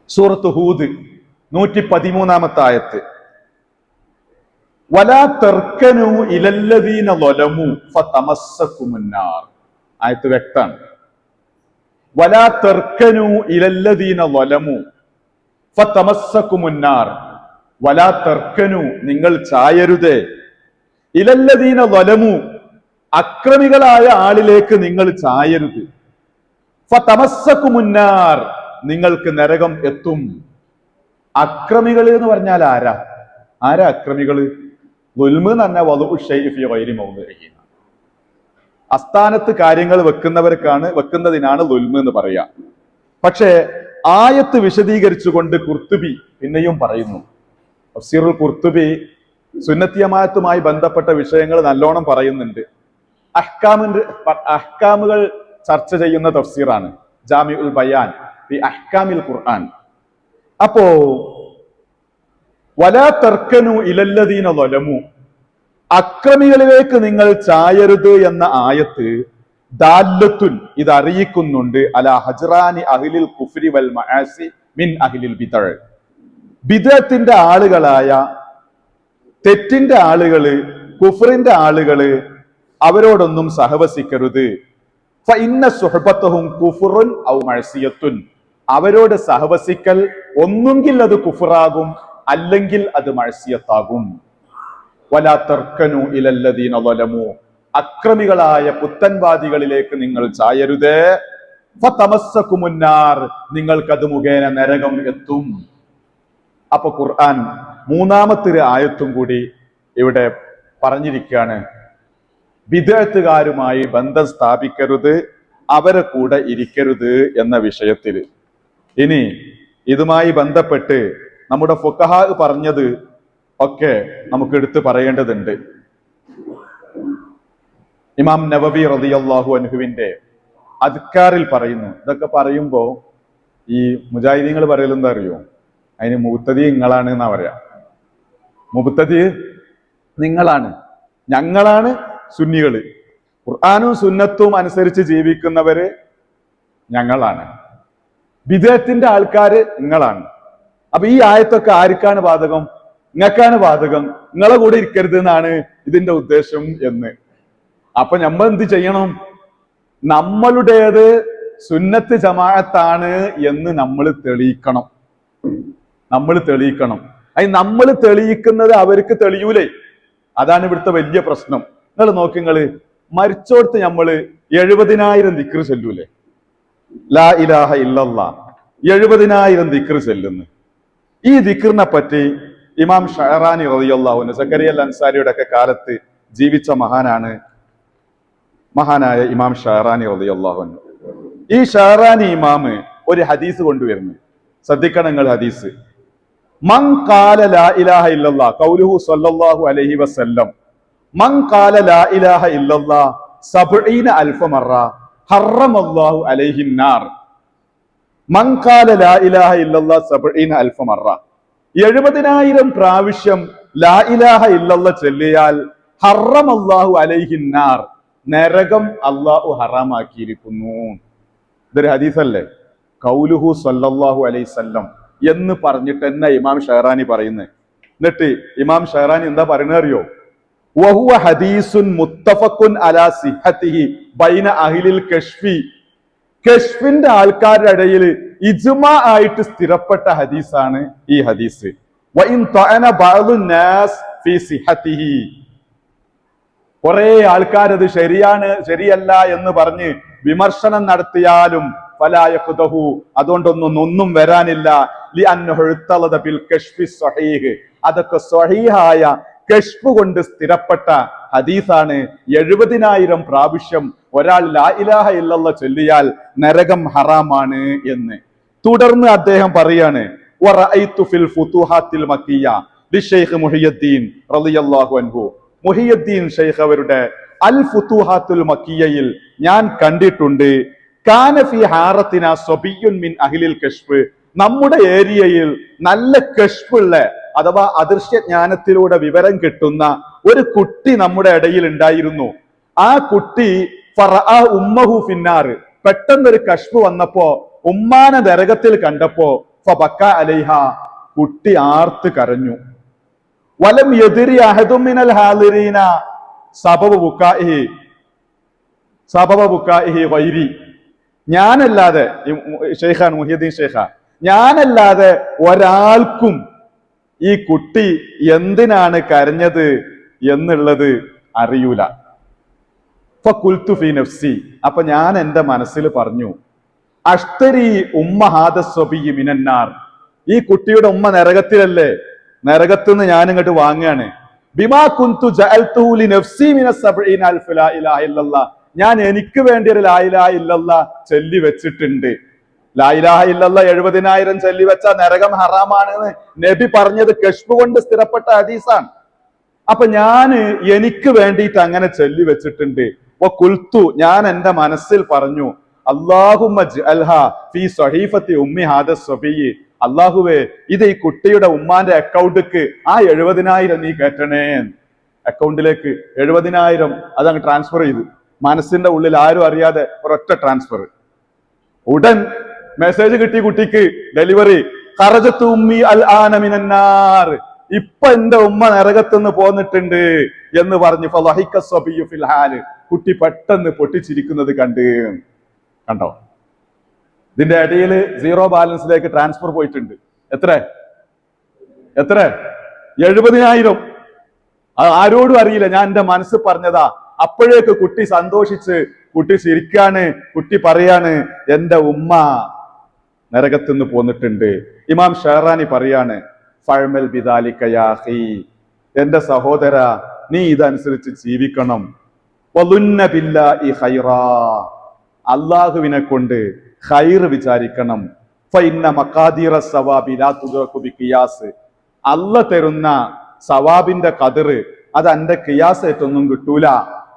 സൂറത്ത് ഹൂദ് 113 ആയത്ത്. വലാ തർക്കനു ഇലല്ലദീന ളലമു ഫതമസ്സകുമുന്നാർ. ആയത്ത് വ്യക്തമാണ്. വലാ തർക്കനു ഇലല്ലദീന ളലമു ഫതമസ്സകുമുന്നാർ. വലാ തർക്കനു, നിങ്ങൾ ചായരുതേ, ഇലല്ലദീന ളലമു, അക്രമികളായ ആളിലേക്ക് നിങ്ങൾ ചായരുത്. ഫതമസ്സകുമുന്നാർ, നിങ്ങൾക്ക് നരകം എത്തും. അക്രമികൾ എന്ന് പറഞ്ഞാൽ ആരാ അക്രമികള്? ദുൽമ് എന്ന് പറഞ്ഞാൽ വദഉ ശൈഇ ഫീ ഗൈരി മൗദിഇഹി, അസ്ഥാനത്ത് കാര്യങ്ങൾ വെക്കുന്നതിനാണ് ദുൽമ് എന്ന് പറയാ. പക്ഷേ ആയത്ത് വിശദീകരിച്ചുകൊണ്ട് ഖുർത്തുബി പിന്നെയും പറയുന്നു. തഫ്സീറുൽ ഖുർത്തുബി സുന്നത്തി ജമാഅത്തുമായി ബന്ധപ്പെട്ട വിഷയങ്ങൾ നല്ലോണം പറയുന്നുണ്ട്. അഹ്കാമുകൾ ചർച്ച ചെയ്യുന്ന തഫ്സീറാണ് ജാമിഉൽ ബയാൻ ഫി അഹ്കാമിൽ ഖുർആൻ. അപ്പോ വലാ തർക്കനു ഇലല്ലദീന ളലമു, അക്രമികളിലേക്ക് നിങ്ങൾ ചായരുത് എന്ന ആയത്ത് ദാല്ലത്തുൻ, ഇത് അറിയിക്കുന്നുണ്ട് അലാ ഹജ്റാനി അഹ്ലിൽ കുഫ്രി വൽ മആസി മിൻ അഹ്ലിൽ ബിദ്അ. ബിദ്അത്തിന്റെ ആളുകളായ, തെറ്റിന്റെ ആളുകള്, കുഫ്റിന്റെ ആളുകള്, അവരോടൊന്നും സഹവസിക്കരുത്. ഫഇന്ന സുഹബതഹും കുഫ്റുൻ ഔ മഅസിയത്തുൻ, അവരോട് സഹവസിക്കൽ ഒന്നുകിൽ അത് കുഫ്റാകും, അല്ലെങ്കിൽ അത് മഅസിയത്താകും. വലാ തർക്കനു ഇലല്ലദീന ളലമു, അക്രമികളായ പുത്തൻവാദികളിലേക്ക് നിങ്ങൾ ചായരുതേ. ഫതമസ്സകുമുന്നാർ, നിങ്ങൾക്കത് മുഖേന നരകം എത്തും. അപ്പൊ ഖുർആൻ മൂന്നാമത്തെ ആയത്തും കൂടി ഇവിടെ പറഞ്ഞിരിക്കുകയാണ്. ബിദ്അത്തുകാരുമായി ബന്ധം സ്ഥാപിക്കരുത്, അവരെ കൂടെ ഇരിക്കരുത് എന്ന വിഷയത്തിൽ. ഇനി ഇതുമായി ബന്ധപ്പെട്ട് നമ്മുടെ ഫുഖഹാ പറഞ്ഞത് ഒക്കെ നമുക്ക് എടുത്തു പറയേണ്ടതുണ്ട്. ഇമാം നവവി റളിയല്ലാഹു അൻഹുവിന്റെ അദ്കാറിൽ പറയുന്നു. ഇതൊക്കെ പറയുമ്പോ ഈ മുജാഹിദീങ്ങൾ പറയലെന്താ അറിയോ? അതിന് മുബ്തദി നിങ്ങളാണ് എന്നാ പറയാ. മുബ്തദി നിങ്ങളാണ്, ഞങ്ങളാണ് സുന്നികള്. ഖുർആനും സുന്നത്തും അനുസരിച്ച് ജീവിക്കുന്നവര് ഞങ്ങളാണ്, ബിദ്അത്തിന്റെ ആൾക്കാര് നിങ്ങളാണ്. അപ്പൊ ഈ ആയത്തൊക്കെ ആർക്കാണ് ബാധകം? നിങ്ങൾക്കാണ് ബാധകം. നിങ്ങളെ കൂടെ ഇരിക്കരുത് എന്നാണ് ഇതിന്റെ ഉദ്ദേശം എന്ന്. അപ്പൊ നമ്മൾ എന്ത് ചെയ്യണം? നമ്മളുടേത് സുന്നത്ത് ജമാഅത്താണ് എന്ന് നമ്മൾ തെളിയിക്കണം. അത് നമ്മൾ തെളിയിക്കുന്നത് അവർക്ക് തെളിയൂലേ? അതാണ് ഇവിടുത്തെ വലിയ പ്രശ്നം. നിങ്ങൾ നോക്കിങ്ങള്, മരിച്ചോടത്ത് നമ്മള് 70,000 ദിക്ർ ചൊല്ലൂലേ? ലാ ഇലാഹ ഇല്ലല്ലാഹ് 70,000 ദിക്ർ ചൊല്ലുന്നു. ഈ ദിക്റിനെ പറ്റി ഇമാം ഷഅറാനി റളിയല്ലാഹു അൻഹു, സക്കരിയ അൽ അൻസാരിയുടെ ഒക്കെ കാലത്ത് ജീവിച്ച മഹാനായ ഇമാം ഷഅറാനി റളിയല്ലാഹു അൻഹു. ഈ ഷഅറാനി ഇമാമ് ഒരു ഹദീസ് കൊണ്ടുവരുന്നു. ശ്രദ്ധിക്കണം നിങ്ങൾ ഹദീസ്. മൻ ഖാല ലാ ഇലാഹ ഇല്ലല്ലാഹ് ഖൗലുഹു സ്വല്ലല്ലാഹു അലൈഹി വസല്ലം, മൻ ഖാല ലാ ഇലാഹ ഇല്ലല്ലാഹ് 70,000 മറ ഹറമല്ലാഹു അലൈഹി നാർ. മൻ ഖാല ലാ ഇലാഹ ഇല്ലല്ലാഹ് 70,000 മറ, 70,000 പ്രാവശ്യം ലാ ഇലാഹ ഇല്ലല്ലാഹ് ചൊല്ലിയാൽ ഹറമല്ലാഹു അലൈഹി നാർ, നരകം അല്ലാഹു ഹറാമാക്കിയിരിക്കുന്നു. ഇതൊരു ഹദീസല്ലേ? ഖൗലുഹു സ്വല്ലല്ലാഹു അലൈഹി വസല്ലം എന്ന് പറഞ്ഞിട്ട് തന്നെ ഇമാം ഷഅറാനി പറയുന്നത്. എന്നിട്ട് ഇമാം ഷഅറാനി എന്താ പറയുന്നത് അറിയോ? വഹുവ ഹദീസുൻ മുത്തഫഖുൻ അലാ സിഹ്ഹതിഹി ബൈന അഹ്ലിൽ കശ്ഫി. കശ്ഫിന്റെ ആൾക്കാരുടെ ഇടയിൽ ഇജ്മാ ആയിട്ട് സ്ഥിരപ്പെട്ട ഹദീസാണ് ഈ ഹദീസ്. വഇൻ തഅന ബഅദു നാസ് ഫീ സിഹ്ഹതിഹി, കുറെ ആൾക്കാരത് ശരിയല്ല എന്ന് പറഞ്ഞ് വിമർശനം നടത്തിയാലും ഫലാ യഖ്ദഹു, അതുകൊണ്ടൊന്നും വരാനില്ല. ലിഅന്നഹു ഇത്തലദ ബിൽ കശ്ഫി സ്വഹീഹ്, അതൊക്കെ സ്വഹീഹായ കശ്ഫ് കൊണ്ട് സ്ഥിരപ്പെട്ട ഹദീസാണ്. 70,000 പ്രാവശ്യം ഒരാൾ ലാ ഇലാഹ ഇല്ലല്ലാഹ് ചൊല്ലിയാൽ നരകം ഹറാമാണ് എന്ന്. തുടർന്ന് അദ്ദേഹം പറയാണ്, വറഅയ്തു ഫിൽ ഫുതുഹാത്തിൽ മക്കിയ്യ ലിശൈഖ് മുഹിയുദ്ദീൻ റളിയല്ലാഹു അൻഹു. മുഹിയുദ്ദീൻ ശൈഖ് അവരുടെ അൽ ഫുതുഹാത്തുൽ മക്കിയ്യയിൽ ഞാൻ കണ്ടിട്ടുണ്ട്, കാന ഫി ഹാറത്തിനാ സബിയ്യുൻ മിൻ അഹ്ലിൽ കശ്ഫ്, നമ്മുടെ ഏരിയയിൽ നല്ല കശ്ഫുള്ള അഥവാ അദൃശ്യ ജ്ഞാനത്തിലൂടെ വിവരം കിട്ടുന്ന ഒരു കുട്ടി നമ്മുടെ ഇടയിൽ ഉണ്ടായിരുന്നു. ആ കുട്ടി ഫറഅ ഉമ്മഹു ഫിന്നാർ, പെട്ടെന്നൊരു കശ്ഫ് വന്നപ്പോ ഉമ്മാനെ നരകത്തിൽ കണ്ടപ്പോ ഫബക്ക അലൈഹ, കുട്ടി ആർത്ത് കരഞ്ഞു. വലം യദ്രി അഹദും മിനൽ ഹാദിരീന സബബ ബുക്കാഇഹി ഗൈരി, ഞാനല്ലാതെ, ഷെയ്ഖാൻ മുഹിയുദ്ദീൻ ഷെയ്ഖ, ഞാനല്ലാതെ ഒരാൾക്കും ഈ കുട്ടി എന്തിനാണ് കരഞ്ഞത് എന്നുള്ളത് അറിയൂല. ഫഖുൽതു ഫീ നഫ്സി, അപ്പൊ ഞാൻ എന്റെ മനസ്സിൽ പറഞ്ഞു, അഷ്തരി ഉമ്മഹാദ സ്വബിയ്യി മിനന്നാർ, ഈ കുട്ടിയുടെ ഉമ്മ നരകത്തിലല്ലേ, നരകത്തുനിന്ന് ഞാൻ ഇങ്ങോട്ട് വാങ്ങുകയാണ്. ബിമാ കുന്തു ജഅൽതുഹു ലിനഫ്സി മിനസ് സബ്ഈന അൽഫ ലാ ഇലാഹ ഇല്ലല്ലാഹ്, ഞാൻ എനിക്ക് വേണ്ടി ഒരു ലാ ഇലാഹ ഇല്ലല്ലാഹ് ചൊല്ലി വെച്ചിട്ടുണ്ട്. ലാ ഇലാഹ ഇല്ലല്ലാഹ് 70,000 ചൊല്ലി വെച്ച നരകം ഹറാമാണെന്ന് നബി പറഞ്ഞത് കശ്ഫ് കൊണ്ട് സ്ഥിരപ്പെട്ട ഹദീസാണ്. അപ്പൊ ഞാന് എനിക്ക് വേണ്ടിയിട്ട് അങ്ങനെ ചൊല്ലി വെച്ചിട്ടുണ്ട്. കുൽത്തു, ഞാൻ എന്റെ മനസ്സിൽ പറഞ്ഞു, അല്ലാഹുമ്മ ജ്അൽഹാ ഫീ സ്വഹീഫത്തി ഉമ്മി ഹാദ സ്വബിയ്യി, അല്ലാഹുവേ ഇത് ഈ കുട്ടിയുടെ ഉമ്മാന്റെ അക്കൗണ്ടിക്ക് ആ 70,000 നീ കയറ്റണേ. അക്കൗണ്ടിലേക്ക് 70,000 അതങ്ങ് ട്രാൻസ്ഫർ ചെയ്തു, മനസ്സിന്റെ ഉള്ളിൽ ആരും അറിയാതെ ഒരൊറ്റ ട്രാൻസ്ഫർ. ഉടൻ മെസ്സേജ് കിട്ടി കുട്ടിക്ക്, ഡെലിവറി, ഖറജത്തു ഉമ്മി അൽ ആന മിനന്നാർ, ഇപ്പൊ എന്റെ ഉമ്മ നരകത്തുനിന്ന് പോന്നിട്ടുണ്ട് എന്ന് പറഞ്ഞ് ഫളഹിക സ്വബിയ്യു ഫിൽ ഹാൽ, കുട്ടി പെട്ടെന്ന് പൊട്ടിച്ചിരിക്കുന്നത് കണ്ടോ. ഇതിന്റെ ഇടയിൽ 0 ബാലൻസിലേക്ക് ട്രാൻസ്ഫർ പോയിട്ടുണ്ട്. എത്ര 70,000. ആരോടും അറിയില്ല, ഞാൻ എന്റെ മനസ്സ് പറഞ്ഞതാ. അപ്പോഴേക്ക് കുട്ടി സന്തോഷിച്ച്, കുട്ടി ചിരിക്കാണ്, കുട്ടി പറയാണ്, എന്റെ ഉമ്മ നരകത്തുനിന്ന് പോന്നിട്ടുണ്ട്. ഇമാം ഷഹറാനി പറയാണ്, ഫഅമൽ ബിദാലിക യാ അഖി, എന്റെ സഹോദര, നീ ഇതനുസരിച്ച് ജീവിക്കണം. വളുന്ന ബില്ലാഹി ഖൈറാ, അല്ലാഹുവിനെ കൊണ്ട് ഖൈർ വിചാരിക്കണം. ഫഇന്ന മഖാദിറ സവാബി ലാ തുദ്റകു ബിഖിയാസ്, അല്ലാഹ് തരുന്ന സവാബിന്റെ ഖദർ അത് എന്റെ ഖിയാസേറ്റൊന്നും കിട്ടൂല,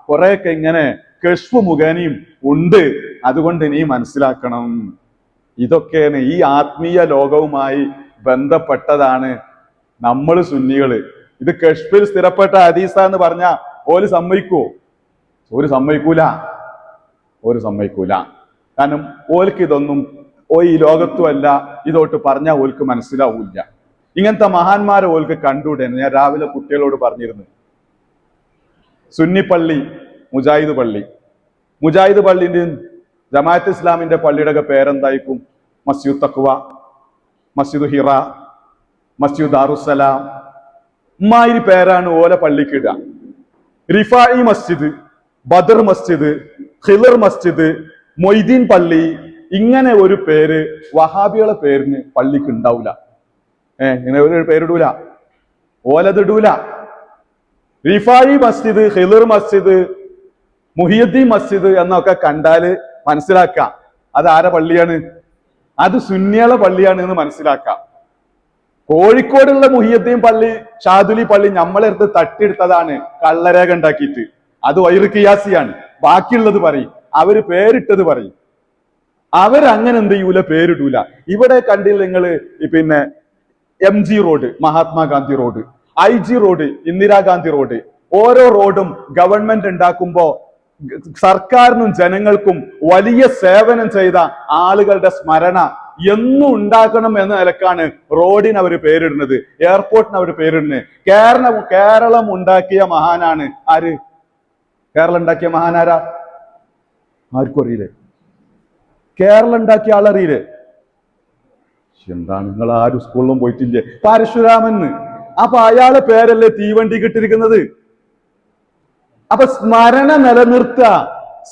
കുറെയൊക്കെ ഇങ്ങനെ കശ്ഫ് മുഖേനയും ഉണ്ട്, അതുകൊണ്ട് നീ മനസ്സിലാക്കണം. ഇതൊക്കെയാണ് ഈ ആത്മീയ ലോകവുമായി ബന്ധപ്പെട്ടതാണ് നമ്മൾ സുന്നികള്. ഇത് കശ്ഫിൽ സ്ഥിരപ്പെട്ട ഹദീസ എന്ന് പറഞ്ഞ ഓല് സമ്മതിക്കുവോ? ഒരു സമ്മതിക്കൂല. കാരണം ഓൽക്ക് ഇതൊന്നും ഈ ലോകത്തുമല്ല, ഇതോട്ട് പറഞ്ഞാൽ ഓൽക്ക് മനസ്സിലാവൂല. ഇങ്ങനത്തെ മഹാന്മാരെ ഓൽക്ക് കണ്ടൂടെ. ഞാൻ രാവിലെ കുട്ടികളോട് പറഞ്ഞിരുന്നു, സുന്നിപ്പള്ളി, മുജാഹിദ് പള്ളിന്റെ ജമാഅത്ത് ഇസ്ലാമിന്റെ പള്ളിയുടെ പേരെന്തായിരിക്കും? മസ്ജിദ് തഖ്വ, മസ്ജിദ് ഹിറ, മസ്ജിദ് ദാറുസ്സലാം, ഇമ്മാതിരി പേരാണ് ഓല പള്ളിക്കിട. റിഫായി മസ്ജിദ്, ബദർ മസ്ജിദ്, ഖിളർ മസ്ജിദ്, മൊയ്തീൻ പള്ളി, ഇങ്ങനെ ഒരു പേര് വഹാബികളെ പേരിന് പള്ളിക്ക് ഉണ്ടാവില്ല. ഇങ്ങനെ ഒരു പേരിടൂല, ഓലതിടൂല. റിഫായി മസ്ജിദ്, ഖിളർ മസ്ജിദ്, മുഹിയുദ്ദീൻ മസ്ജിദ് എന്നൊക്കെ കണ്ടാല് മനസ്സിലാക്കാം അത് ആരെ പള്ളിയാണ്, അത് സുന്നികളെ പള്ളിയാണ് എന്ന് മനസ്സിലാക്കാം. കോഴിക്കോടുള്ള മുഹിയുദ്ദീൻ പള്ളി, ഷാദുലി പള്ളി നമ്മളെടുത്ത് തട്ടിയെടുത്തതാണ് കള്ളരേഖ ഉണ്ടാക്കിയിട്ട്. അത് വൈറ് കിയാസിയാണ്. ബാക്കിയുള്ളത് പറയും, അവര് പേരിട്ടത് പറയും. അവരങ്ങനെ എന്ത് ചെയ്യൂല, പേരിടൂല. ഇവിടെ കണ്ടില്ല നിങ്ങള് പിന്നെ MG road, Mahatma Gandhi road, IG road, Indira Gandhi road, ഓരോ റോഡും ഗവൺമെന്റ് ഉണ്ടാക്കുമ്പോ സർക്കാരിനും ജനങ്ങൾക്കും വലിയ സേവനം ചെയ്ത ആളുകളുടെ സ്മരണ എന്നും ഉണ്ടാക്കണം എന്ന നിലക്കാണ് റോഡിന് അവർ പേരിടുന്നത്, എയർപോർട്ടിന് അവർ പേരിടുന്നത്. കേരളം ഉണ്ടാക്കിയ മഹാനാണ് ആര്? കേരളം ഉണ്ടാക്കിയ മഹാനാരാ? ആർക്കും അറിയില്ലേ? കേരളം ഉണ്ടാക്കിയ ആളറിയില്ലേ? എന്താണ്, നിങ്ങൾ ആരും സ്കൂളിലും പോയിട്ടില്ലേ? പരശുരാമന്. അപ്പൊ അയാളെ പേരല്ലേ തീവണ്ടി കിട്ടിയിരിക്കുന്നത്. അപ്പൊ സ്മരണ നിലനിർത്തുക,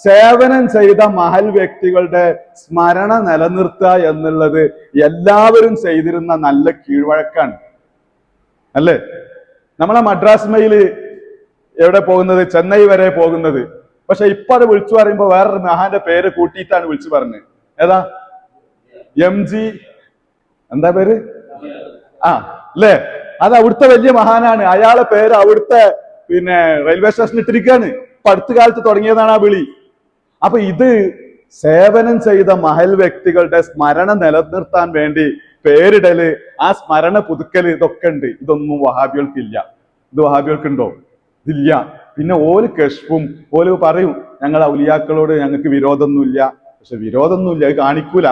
സേവനം ചെയ്ത മഹൽ വ്യക്തികളുടെ സ്മരണ നിലനിർത്തുക എന്നുള്ളത് എല്ലാവരും ചെയ്തിരുന്ന നല്ല കീഴ്വഴക്കാണ്, അല്ലേ? നമ്മളെ മദ്രാസ് മെയില് എവിടെ പോകുന്നത്? ചെന്നൈ വരെ പോകുന്നത്. പക്ഷെ ഇപ്പൊ അത് വിളിച്ചു പറയുമ്പോ വേറൊരു മഹാന്റെ പേര് കൂട്ടിയിട്ടാണ് വിളിച്ചു പറഞ്ഞത്. ഏതാ? MG എന്താ പേര്? അല്ലേ? അത് അവിടുത്തെ വലിയ മഹാനാണ്. അയാളെ പേര് അവിടുത്തെ പിന്നെ റെയിൽവേ സ്റ്റേഷനിൽ ഇട്ടിരിക്കുകയാണ്. ഇപ്പൊ അടുത്ത കാലത്ത് തുടങ്ങിയതാണ് ആ വിളി. അപ്പൊ ഇത് സേവനം ചെയ്ത മഹൽ വ്യക്തികളുടെ സ്മരണ നിലനിർത്താൻ വേണ്ടി പേരിടല്, ആ സ്മരണ പുതുക്കല്, ഇതൊക്കെ ഉണ്ട്. ഇതൊന്നും വഹാബികൾക്കില്ല. ഇത് വഹാബികൾക്കുണ്ടോ? ഇതില്ല. പിന്നെ ഓല് കശ്ഫും ഓല് പറയും, ഞങ്ങൾ ഔലിയാക്കളോട് ഞങ്ങൾക്ക് വിരോധമൊന്നുമില്ല. പക്ഷെ വിരോധമൊന്നുമില്ല, അത് കാണിക്കൂല.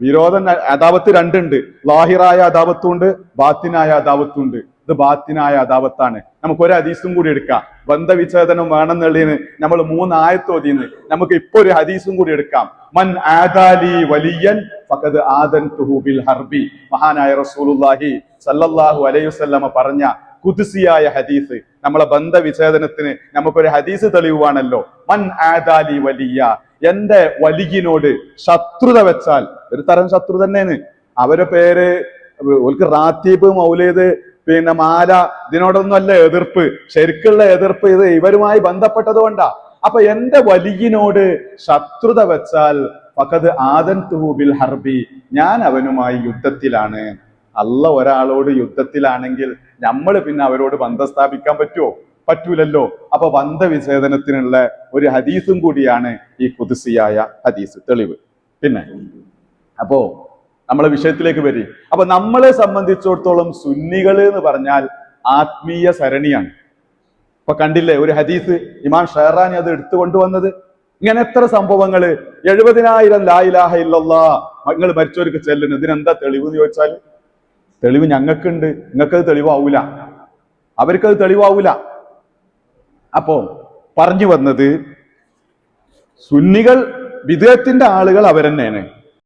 വിരോധം അദാവത്ത് രണ്ടുണ്ട്. ലാഹിറായ അദാവത്തും ഉണ്ട്, ബാത്തിനായ അദാവത്തും ഉണ്ട്. ഇത് ബാത്തിനായ അദാവത്താണ്. നമുക്ക് ഒരു ഹദീസും കൂടി എടുക്കാം. ബന്ധവിച്ഛേദനം വേണമെന്നുള്ളതിന് നമ്മൾ 3 ആയത്ത് ഓതിന്ന്. നമുക്ക് ഇപ്പൊ ഒരു ഹദീസും കൂടി എടുക്കാം. മൻ ആദാലി വലിയൻ ഫഖദ് ആദൻതുഹു ബിൽ ഹർബി. മഹാനായ റസൂലുള്ളാഹി സല്ലല്ലാഹു അലൈഹി വസല്ലമ പറഞ്ഞ ഖുദ്സിയായ ഹദീസ്. നമ്മളെ ബന്ധവിച്ഛേദനത്തിന് നമുക്കൊരു ഹദീസ് തെളിവാണല്ലോ. മൻ ആദാലി വലിയ, എന്റെ വലിയനോട് ശത്രുത വെച്ചാൽ, ഒരു തരം ശത്രു തന്നെയാണ്. അവരെ പേര് ഓൽക്ക് റാത്തീബ്, മൗലീദ്, പിന്നെ മാല, ഇതിനോടൊന്നും അല്ല എതിർപ്പ്. ശരിക്കുള്ള എതിർപ്പ് ഇത് ഇവരുമായി ബന്ധപ്പെട്ടത് കൊണ്ടാ. അപ്പൊ എന്റെ വലിയനോട് ശത്രുത വെച്ചാൽ ഫഖദ് ആദൻതുഹു ബിൽ ഹർബി, ഞാൻ അവനുമായി യുദ്ധത്തിലാണ്. അല്ല ഒരാളോട് യുദ്ധത്തിലാണെങ്കിൽ നമ്മൾ പിന്നെ അവരോട് ബന്ധം സ്ഥാപിക്കാൻ പറ്റുമോ? പറ്റൂലല്ലോ. അപ്പൊ ബന്ധവിച്ഛേദനത്തിനുള്ള ഒരു ഹദീസും കൂടിയാണ് ഈ ഖുദ്സിയായ ഹദീസ്, തെളിവ്. പിന്നെ അപ്പോ നമ്മളെ വിഷയത്തിലേക്ക് വരി. അപ്പൊ നമ്മളെ സംബന്ധിച്ചിടത്തോളം സുന്നികൾ എന്ന് പറഞ്ഞാൽ ആത്മീയ സരണിയാണ്. ഇപ്പൊ കണ്ടില്ലേ ഒരു ഹദീസ്, ഇമാം ഷഹറാനി അത് എടുത്തുകൊണ്ടുവന്നത്. ഇങ്ങനെ എത്ര സംഭവങ്ങള്. 70,000 ലാ ഇലാഹ ഇല്ലല്ലാഹ് നിങ്ങൾ മരിച്ചവർക്ക് ചെല്ലുന്നു. ഇതിനെന്താ തെളിവ് എന്ന് ചോദിച്ചാൽ, തെളിവ് ഞങ്ങൾക്കുണ്ട്, നിങ്ങൾക്കത് തെളിവാവൂല, അവർക്കത് തെളിവാവൂല. അപ്പോ പറഞ്ഞു വന്നത്, സുന്നികൾ, വിദേഹത്തിന്റെ ആളുകൾ അവരെന്നെയാണ്.